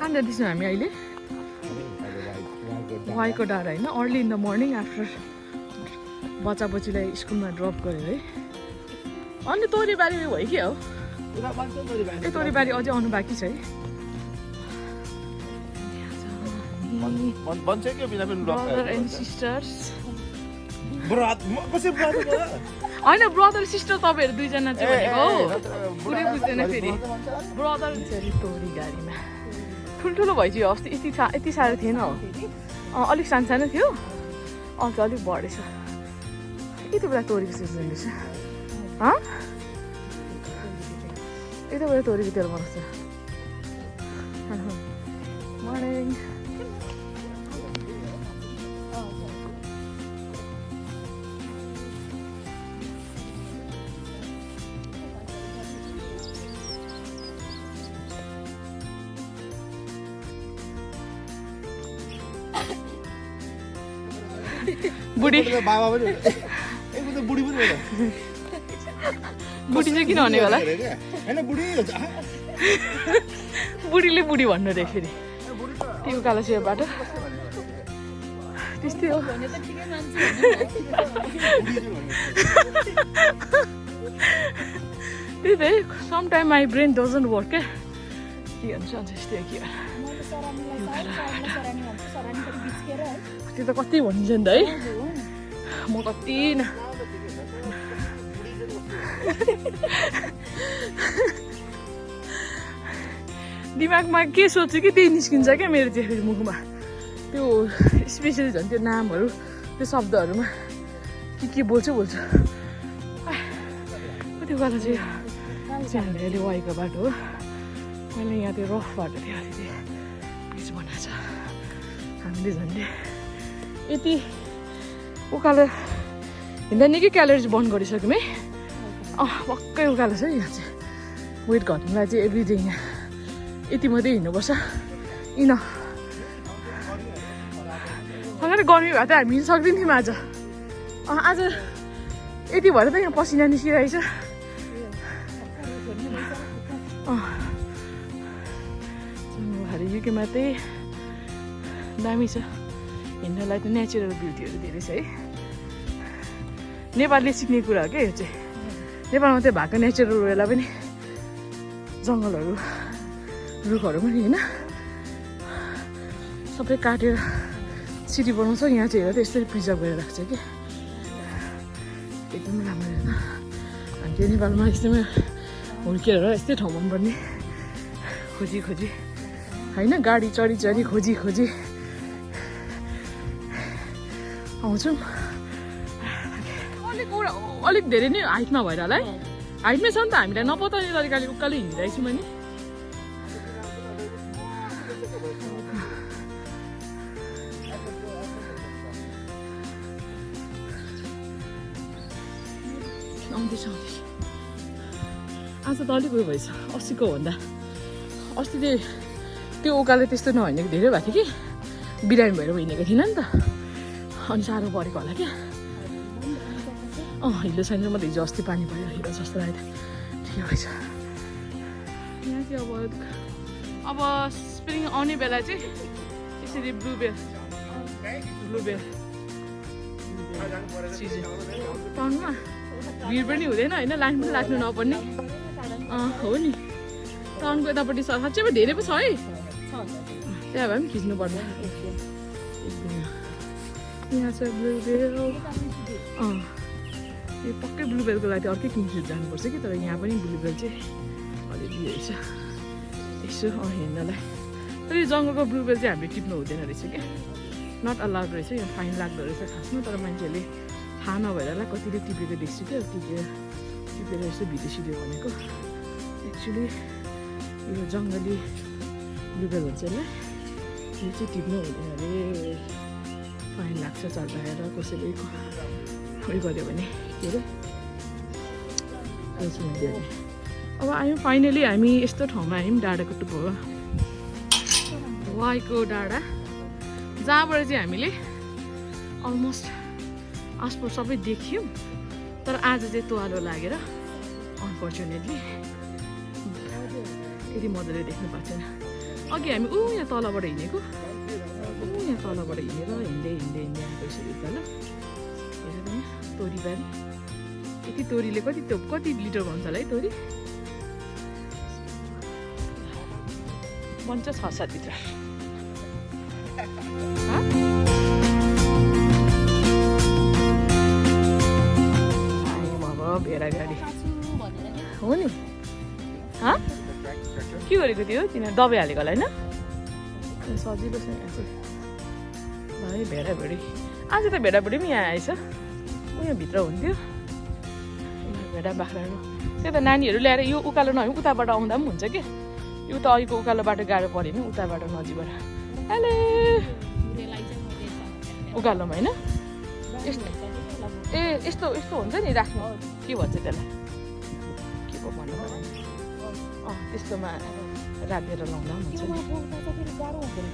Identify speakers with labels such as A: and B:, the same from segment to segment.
A: कहाँ जाँदैछौँ हामी अहिले वाइको डाँडा होइन early in the morning after बच्चा बच्चीलाई स्कुलमा ड्रप गरेर है अनि तोरीबारी भयो कि हो ए तोरीबारी अझै आउनु बाँकी छ है ब्रदर एन्ड सिस्टर्स होइन ब्रदर सिस्टर तपाईँहरू दुईजना चाहिँ भनेको हो पुरै बुझ्दैन फेरि ब्रदर तोरी गाडीमा ठुल्ठुलो भइसक्यो अस्ति यति साह्रो थिएन हो अलिक सानो थियो अझ अलिक बढेछ यति बेला तोरीको सिजन रहेछ यति बेला तोरीको तेल बनाउँछ मर्निङ बुढी
B: बाबा पनि बुढी पनि
A: बुढी चाहिँ किन भन्ने होला
B: होइन बुढी
A: बुढीले बुढी भन्नु रे फेरि त्यो उकालो सेवाबाट त्यस्तै हो त्यही त है sometime my brain doesn't work क्या के भन्छ त्यस्तै के त्यो त कति भनिन्छ नि त है म कति न दिमागमा के सोच्छु कि त्यही निस्किन्छ क्या मेरो चाहिँ फेरि मुखमा त्यो स्पेसली झन् त्यो नामहरू त्यो शब्दहरूमा के बोल्छु कति उकालो चाहिँ हामीले अहिले वाइको बाटो हो मैले यहाँ त्यो रफ बाटो थियो अलिक ब्रिज बनाएको छ हामीले झन्डै यति उकालो हिँड्दा निकै क्यालोरिज बर्न गरिसक्यौँ है पक्कै उकालो छ यहाँ चाहिँ वेट घट्नुलाई चाहिँ एभ्रिडे यहाँ यति मात्रै हिँड्नुपर्छ किन सँगै गर्मी भए त हामी हिँड्नु सक्दैन थियौँ आज यति भएर त यहाँ पसिना निस्किरहेछ युकेमा चाहिँ दामी छ हिँड्नलाई त नेचुरल ब्युटीहरू धेरै छ है नेपालले सिक्ने कुरा हो क्या यो चाहिँ नेपालमा चाहिँ भएको नेचुरल वेलाई पनि जङ्गलहरू रुखहरू पनि होइन सबै काटेर सिटी बनाउँछ यहाँ चाहिँ हेरेर त यसरी प्रिजर्भ गरेर राख्छ कि एकदमै राम्रो हेर्न हामी चाहिँ नेपालमा यस्तैमा हुर्केर यस्तै ठाउँमा पर्ने खोजी होइन गाडी चढी खोजी आउँछौँ अलिक धेरै नै हाइटमा भएर होला है हाइटमै छ नि त हामीलाई नपताउने तरिकाले उकालो हिँडिरहेको छौँ अनि आउँदैछ आज त अलिक उयो भएछ अस्तिको भन्दा अस्ति चाहिँ त्यो उकालो त्यस्तो नहिँडेको धेरै भएको थियो कि बिरामी भएर हिँडेको थिएन नि त अनि साह्रो परेको होला क्या हिलो छैन म त हिजो अस्ति पानी पऱ्यो हिलो जस्तो लाग्यो त ठिकै भएछ यहाँ चाहिँ अब स्प्रिङ आउने बेला चाहिँ यसरी ब्लुबेर सिजन टाउनमा भिड पनि हुँदैन होइन लाइन पनि लाग्नु नपर्ने हो नि टाउनको यतापट्टि छ साँच्चैमा धेरै पो छ है त्यहाँ भए पनि खिच्नु पर्छ यहाँ छ ब्लुबेल यो पक्कै ब्लुबेलको लागि अर्कै किङसुट जानुपर्छ कि तर यहाँ पनि ब्लुबेल चाहिँ अलिअलि रहेछ यसो हेर्नलाई तर यो जङ्गलको ब्लुबेल चाहिँ हामीले टिप्नु हुँदैन रहेछ क्या नट अलाउड रहेछ यो फाइन लाग्दो रहेछ खासमा तर मान्छेहरूले थाहा नभएर होला कतिले टिपेको देख्छु क्या टिपेर यसो भिडियो सिडियो भनेको एक्चुली यो जङ्गली ब्लुबेल हुन्छ यसलाई यो चाहिँ टिप्नु हुँदैन अरे फाइन लाग्छ चढाएर कसैले उयो गऱ्यो भने के अरे अब आयौँ फाइनली हामी यस्तो ठाउँमा आयौँ डाँडाको टुप्पो वाइको डाँडा जहाँबाट चाहिँ हामीले अलमोस्ट आसपास सबै देख्यौँ तर आज चाहिँ तोवालो लागेर अनफर्चुनेटली त्यति मजाले देख्नु पाएको छैन अघि हामी यहाँ तलबाट हिँडेको यहाँ तलबाट हिँडेर हिँड्दै आएको यसरी त ल हेरेर यहाँ तोरीबारी यति तोरीले कति लिटर भन्छ होला है तोरी बन्छ 6-7 लिटर भेडा गाडी हो नि के गरेको थियो तिनीहरू दबाई हालेको होला होइन सजिलो छ यहाँ चाहिँ भाइ भेडाभेडी आज त भेडाभेडी पनि यहाँ आएछ यहाँ भित्र हुन्थ्यो भेडा बाख्राहरू त्यही त नानीहरू ल्याएर यो उकालो नभए उताबाट आउँदा पनि हुन्छ कि यो त अहिलेको उकालो बाटो गाह्रो पऱ्यो नि उताबाट नजिकबाट हेलो उकालोमा होइन यस्तो हुन्छ नि राख्नु के भन्छ त्यसलाई के पो भन्नु त्यस्तोमा राखेर लाउँदा पनि हुन्छ नि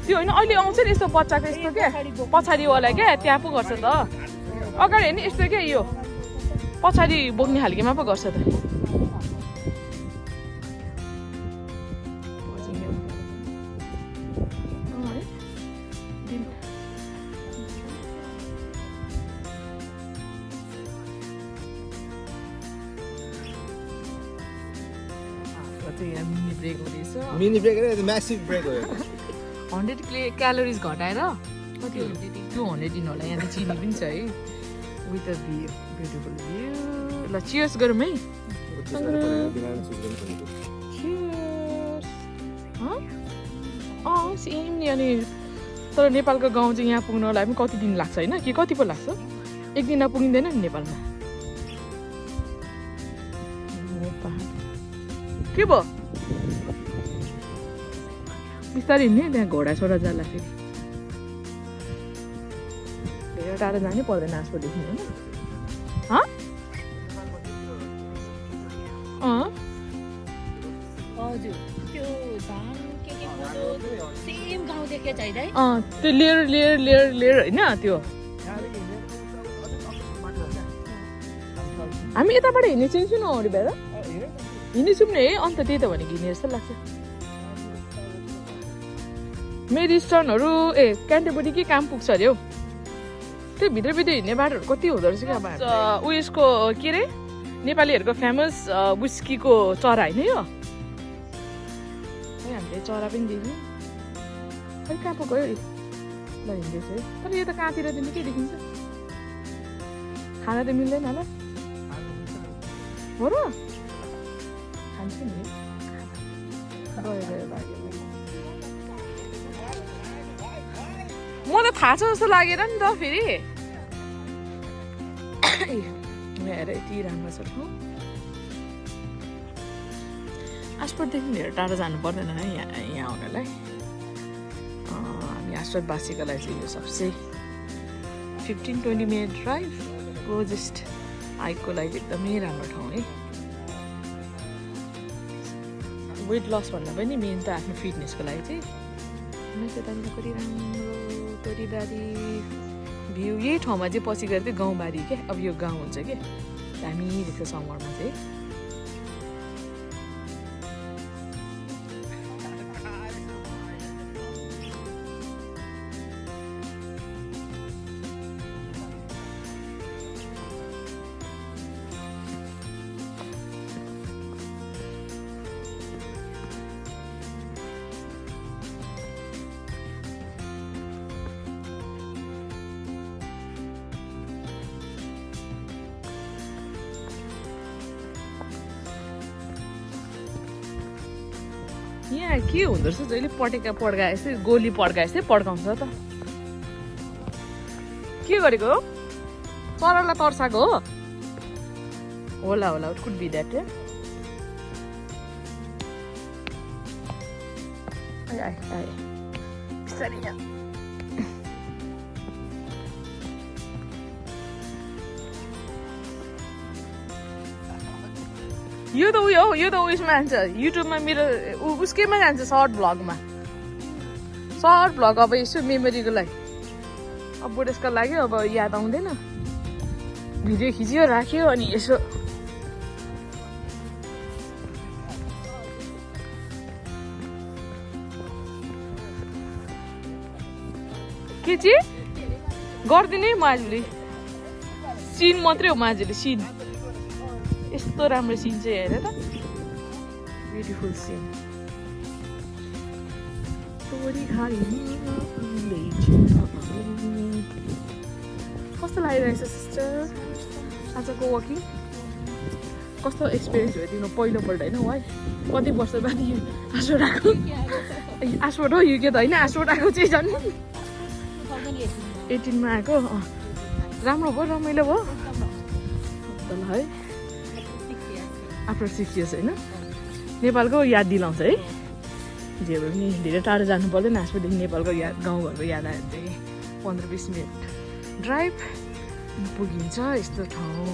A: त्यो होइन अहिले आउँछ नि यस्तो बच्चाको यस्तो क्या पछाडिवाला क्या त्यहाँ पो गर्छ त अगाडि होइन यस्तो क्या यो पछाडि बोक्ने खालकेमा पो गर्छ त
B: मिनी ब्रेक होइन म्यासिभ ब्रेक हो
A: 100 क्यालोरिज घटाएर कति 200 दिन होला यहाँ त चिनी पनि छ है with a view beautiful view ल चियर्स गरौँ है सेम नि अनि तर नेपालको गाउँ चाहिँ यहाँ पुग्नलाई पनि कति दिन लाग्छ होइन कि कति पो लाग्छ एक दिन पुगिँदैन नि नेपालमा के भयो बिस्तारै हिँड्ने त्यहाँ घोडा जाला फेरि धेरै टाढो जानै पर्दैन आजकोदेखि होइन त्यो लेयर होइन त्यो हामी यताबाट हिँड्ने चिन्छु न अरू बेला हिँड्नेछौँ नि है अन्त त्यही त भने हिँड्ने जस्तो लाग्छ मेरिस्टनहरू क्यान्टरबरी के काम पुग्छ अरे हौ त्यो भित्रभित्र हिँड्ने बाटोहरू कति हुँदो रहेछ क्या अब उयसको के अरे नेपालीहरूको फेमस विस्कीको चरा होइन यो हामीले चरा पनि देख्यौँ खै कहाँ पो गयो ल हिँड्दैछ है तर यो त कहाँतिर त निकै देखिन्छ खाना त मिल्दैन होला हो र खान्छु नि मलाई थाहा छ जस्तो लागेर नि त फेरि हेर यति राम्रो छ ठाउँ आसपटदेखि धेरै टाढो जानु पर्दैन है यहाँ आउनलाई हामी आसपटवासीको लागि चाहिँ यो सबसे 15-20 मिनट ड्राइभ क्लोजेस्ट हाइकको लागि एकदमै राम्रो ठाउँ है वेट लस भन्दा पनि मेन त आफ्नो फिटनेसको लागि चाहिँ त्यतानिर कति राम्रो तोरीबारी भ्यू यही ठाउँमा चाहिँ पछि गएर चाहिँ गाउँबारी क्या अब यो गाउँ हुन्छ कि दामी देख्छ समरमा चाहिँ यहाँ के हुँदो रहेछ जहिले पड्काए जस्तै गोली पड्काए जस्तै पड्काउँछ त के गरेको हो चरालाई तर्साएको हो होला इट कुड बी द्याट बिस्तारै यहाँ यो त उयो हो यो त उयसमा जान्छ युट्युबमा मेरो उसकैमा जान्छ सर्ट भ्लगमा सर्ट भ्लग अब यसो मेमोरीको लागि अब बुढेसको लाग्यो अब याद आउँदैन भिडियो खिच्यो राख्यो अनि यसो के चाहिँ गरिदिने माझुले सिन मात्रै हो माझुले सिन यस्तो राम्रो सिन चाहिँ हेर त ब्युटिफुल सिन कस्तो लागिरहेछ सिस्टर आजको वकिङ कस्तो एक्सपिरियन्स भयो तिम्रो पहिलोपल्ट होइन वाइ कति वर्ष बाद यो आसोट आएको आसोट हो यो के त होइन आसोट आएको चाहिँ झन् 18 मा आएको राम्रो भयो रमाइलो भयो ल है आफ्टर 6 इयर्स होइन नेपालको याद दिलाउँछ है जे भए पनि धेरै टाढो जानु पर्दैन आजदेखि नेपालको याद गाउँघरको याद आयो भने चाहिँ 15-20 मिनट ड्राइभ पुगिन्छ यस्तो ठाउँ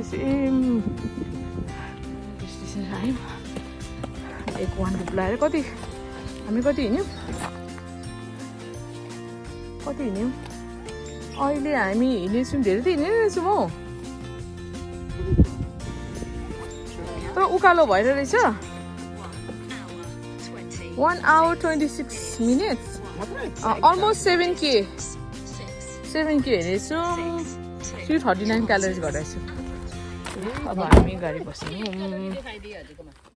A: सेम स्टेसन आयौँ एक वान बुलाएर कति हामी कति हिँड्यौँ अहिले हामी हिँडेछौँ धेरै त हिँडेर रहेछौँ हौ तर उकालो भएर रहेछ 1 hour 26 minutes almost 7K हेरेछौँ 339 calories घटाएछु अब हामी गाडी बस्छौँ